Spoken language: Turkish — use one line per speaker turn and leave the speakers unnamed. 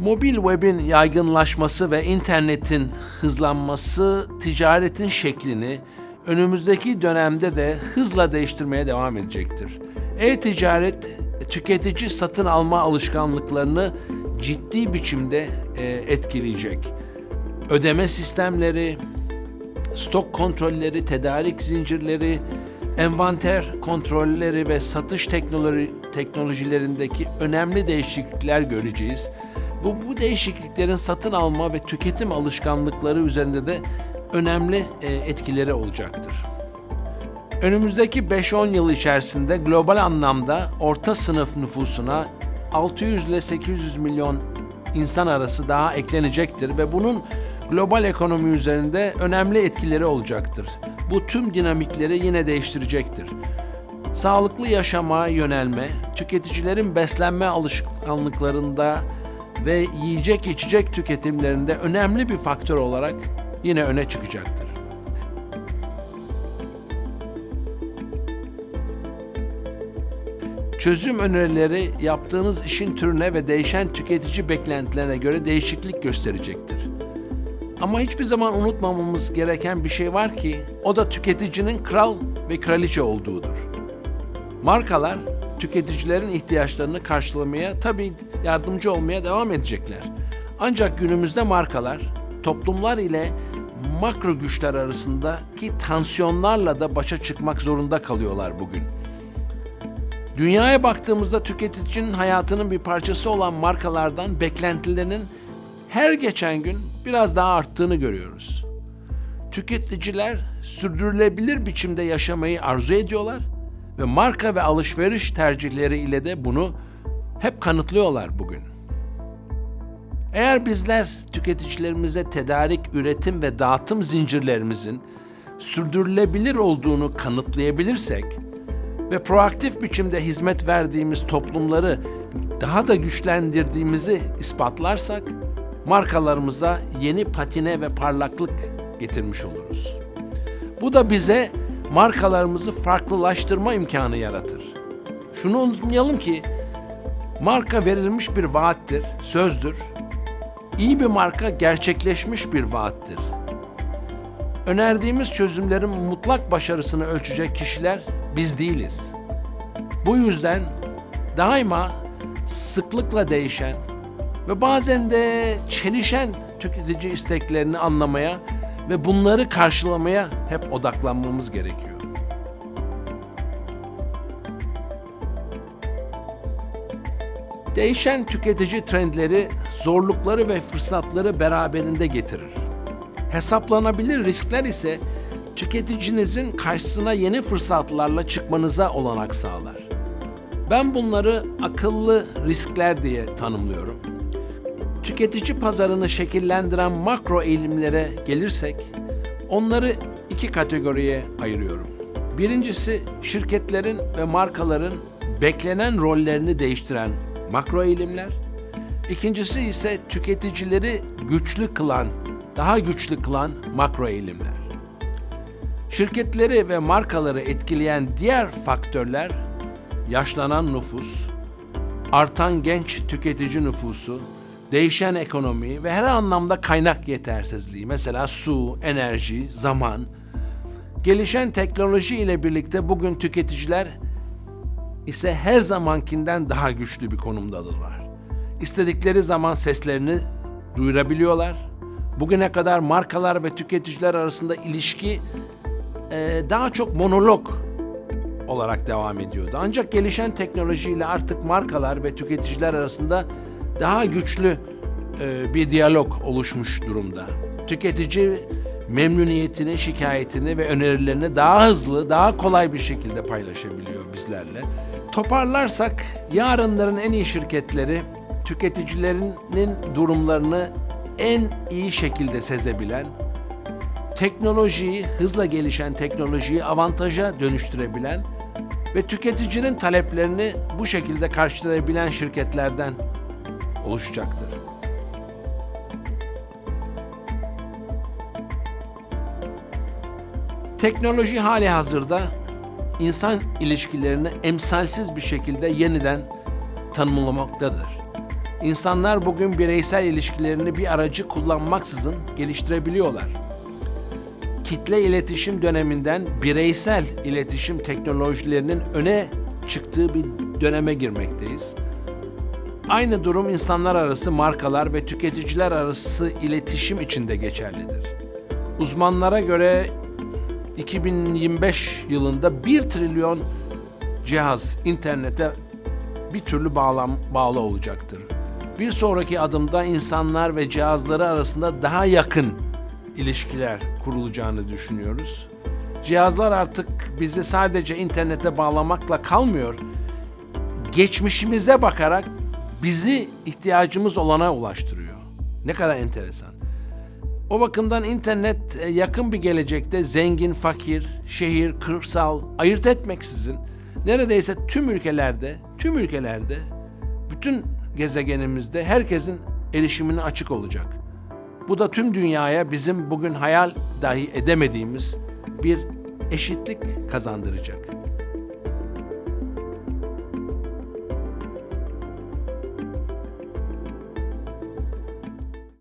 Mobil web'in yaygınlaşması ve internetin hızlanması ticaretin şeklini önümüzdeki dönemde de hızla değiştirmeye devam edecektir. E-ticaret tüketici satın alma alışkanlıklarını ciddi biçimde etkileyecek. Ödeme sistemleri, stok kontrolleri, tedarik zincirleri, envanter kontrolleri ve satış teknolojilerindeki önemli değişiklikler göreceğiz. Bu değişikliklerin satın alma ve tüketim alışkanlıkları üzerinde de önemli etkileri olacaktır. Önümüzdeki 5-10 yıl içerisinde global anlamda orta sınıf nüfusuna 600 ile 800 milyon insan arası daha eklenecektir ve bunun global ekonomi üzerinde önemli etkileri olacaktır. Bu tüm dinamikleri yine değiştirecektir. Sağlıklı yaşama yönelme, tüketicilerin beslenme alışkanlıklarında ve yiyecek içecek tüketimlerinde önemli bir faktör olarak yine öne çıkacaktır. Çözüm önerileri yaptığınız işin türüne ve değişen tüketici beklentilerine göre değişiklik gösterecektir. Ama hiçbir zaman unutmamamız gereken bir şey var ki, o da tüketicinin kral ve kraliçe olduğudur. Markalar, tüketicilerin ihtiyaçlarını karşılamaya, tabii yardımcı olmaya devam edecekler. Ancak günümüzde markalar, toplumlar ile makro güçler arasındaki tansiyonlarla da başa çıkmak zorunda kalıyorlar bugün. Dünyaya baktığımızda tüketicinin hayatının bir parçası olan markalardan beklentilerinin her geçen gün biraz daha arttığını görüyoruz. Tüketiciler sürdürülebilir biçimde yaşamayı arzu ediyorlar ve marka ve alışveriş tercihleri ile de bunu hep kanıtlıyorlar bugün. Eğer bizler tüketicilerimize tedarik, üretim ve dağıtım zincirlerimizin sürdürülebilir olduğunu kanıtlayabilirsek ve proaktif biçimde hizmet verdiğimiz toplumları daha da güçlendirdiğimizi ispatlarsak, markalarımıza yeni patine ve parlaklık getirmiş oluruz. Bu da bize markalarımızı farklılaştırma imkanı yaratır. Şunu unutmayalım ki, marka verilmiş bir vaattir, sözdür. İyi bir marka gerçekleşmiş bir vaattir. Önerdiğimiz çözümlerin mutlak başarısını ölçecek kişiler biz değiliz. Bu yüzden daima sıklıkla değişen ve bazen de çelişen tüketici isteklerini anlamaya ve bunları karşılamaya hep odaklanmamız gerekiyor. Değişen tüketici trendleri zorlukları ve fırsatları beraberinde getirir. Hesaplanabilir riskler ise tüketicinizin karşısına yeni fırsatlarla çıkmanıza olanak sağlar. Ben bunları akıllı riskler diye tanımlıyorum. Tüketici pazarını şekillendiren makro eğilimlere gelirsek, onları iki kategoriye ayırıyorum. Birincisi, şirketlerin ve markaların beklenen rollerini değiştiren makro eğilimler. İkincisi ise tüketicileri daha güçlü kılan makro eğilimler. Şirketleri ve markaları etkileyen diğer faktörler, yaşlanan nüfus, artan genç tüketici nüfusu, değişen ekonomi ve her anlamda kaynak yetersizliği, mesela su, enerji, zaman. Gelişen teknoloji ile birlikte bugün tüketiciler ise her zamankinden daha güçlü bir konumdadırlar. İstedikleri zaman seslerini duyurabiliyorlar. Bugüne kadar markalar ve tüketiciler arasında ilişki daha çok monolog olarak devam ediyordu. Ancak gelişen teknolojiyle artık markalar ve tüketiciler arasında daha güçlü bir diyalog oluşmuş durumda. Tüketici memnuniyetini, şikayetini ve önerilerini daha hızlı, daha kolay bir şekilde paylaşabiliyor bizlerle. Toparlarsak, yarınların en iyi şirketleri tüketicilerinin durumlarını en iyi şekilde sezebilen, hızla gelişen teknolojiyi avantaja dönüştürebilen ve tüketicinin taleplerini bu şekilde karşılayabilen şirketlerden oluşacaktır. Teknoloji hali hazırda insan ilişkilerini emsalsiz bir şekilde yeniden tanımlamaktadır. İnsanlar bugün bireysel ilişkilerini bir aracı kullanmaksızın geliştirebiliyorlar. Kitle iletişim döneminden bireysel iletişim teknolojilerinin öne çıktığı bir döneme girmekteyiz. Aynı durum insanlar arası, markalar ve tüketiciler arası iletişim için de geçerlidir. Uzmanlara göre 2025 yılında 1 trilyon cihaz internete bir türlü bağlı olacaktır. Bir sonraki adımda insanlar ve cihazları arasında daha yakın ilişkiler kurulacağını düşünüyoruz. Cihazlar artık bizi sadece internete bağlamakla kalmıyor, geçmişimize bakarak bizi ihtiyacımız olana ulaştırıyor. Ne kadar enteresan. O bakımdan internet yakın bir gelecekte zengin, fakir, şehir, kırsal ayırt etmeksizin neredeyse tüm ülkelerde, bütün gezegenimizde herkesin erişimine açık olacak. Bu da tüm dünyaya bizim bugün hayal dahi edemediğimiz bir eşitlik kazandıracak.